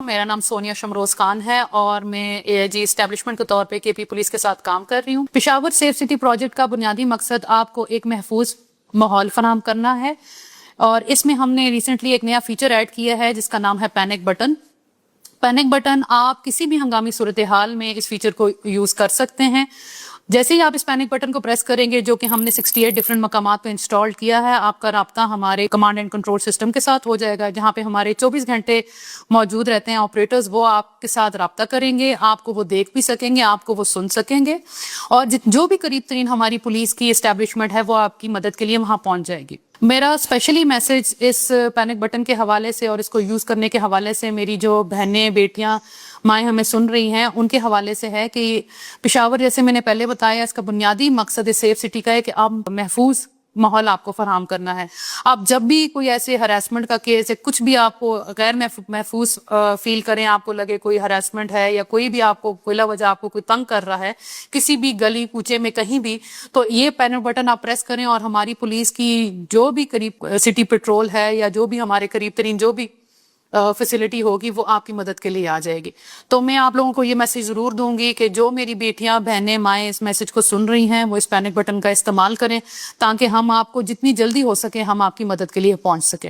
میرا نام سونیا شمروز خان ہے اور میں اے آئی جی اسٹیبلشمنٹ کے طور پہ کے پی پولیس کے ساتھ کام کر رہی ہوں۔ پشاور سیف سٹی پروجیکٹ کا بنیادی مقصد آپ کو ایک محفوظ ماحول فراہم کرنا ہے، اور اس میں ہم نے ریسنٹلی ایک نیا فیچر ایڈ کیا ہے جس کا نام ہے پینک بٹن۔ پینک بٹن آپ کسی بھی ہنگامی صورتحال میں اس فیچر کو یوز کر سکتے ہیں۔ جیسے ہی آپ اس پینک بٹن کو پریس کریں گے، جو کہ ہم نے 68 ڈفرنٹ مقامات پہ انسٹال کیا ہے، آپ کا رابطہ ہمارے کمانڈ اینڈ کنٹرول سسٹم کے ساتھ ہو جائے گا، جہاں پہ ہمارے 24 گھنٹے موجود رہتے ہیں آپریٹرز۔ وہ آپ کے ساتھ رابطہ کریں گے، آپ کو وہ دیکھ بھی سکیں گے، آپ کو وہ سن سکیں گے، اور جو بھی قریب ترین ہماری پولیس کی اسٹیبلشمنٹ ہے وہ آپ کی مدد کے لیے وہاں پہنچ جائے گی۔ میرا اسپیشلی میسج اس پینک بٹن کے حوالے سے اور اس کو یوز کرنے کے حوالے سے میری جو بہنیں، بیٹیاں، مائیں ہمیں سن رہی ہیں، ان کے حوالے سے ہے کہ پشاور، جیسے میں نے پہلے بتایا، اس کا بنیادی مقصد سیف سٹی کا ہے کہ آپ محفوظ ماحول آپ کو فراہم کرنا ہے۔ آپ جب بھی کوئی ایسے ہراسمنٹ کا کیس ہے، کچھ بھی آپ کو غیر محفوظ فیل کریں، آپ کو لگے کوئی ہراسمنٹ ہے یا کوئی بھی آپ کو بلا وجہ آپ کو کوئی تنگ کر رہا ہے کسی بھی گلی کوچے میں کہیں بھی، تو یہ پینک بٹن آپ پریس کریں اور ہماری پولیس کی جو بھی قریب سٹی پیٹرول ہے یا جو بھی ہمارے قریب ترین جو بھی فیسلٹی ہوگی وہ آپ کی مدد کے لیے آ جائے گی۔ تو میں آپ لوگوں کو یہ میسج ضرور دوں گی کہ جو میری بیٹیاں، بہنیں، مائیں اس میسج کو سن رہی ہیں، وہ اس پینک بٹن کا استعمال کریں تاکہ ہم آپ کو جتنی جلدی ہو سکے ہم آپ کی مدد کے لیے پہنچ سکیں۔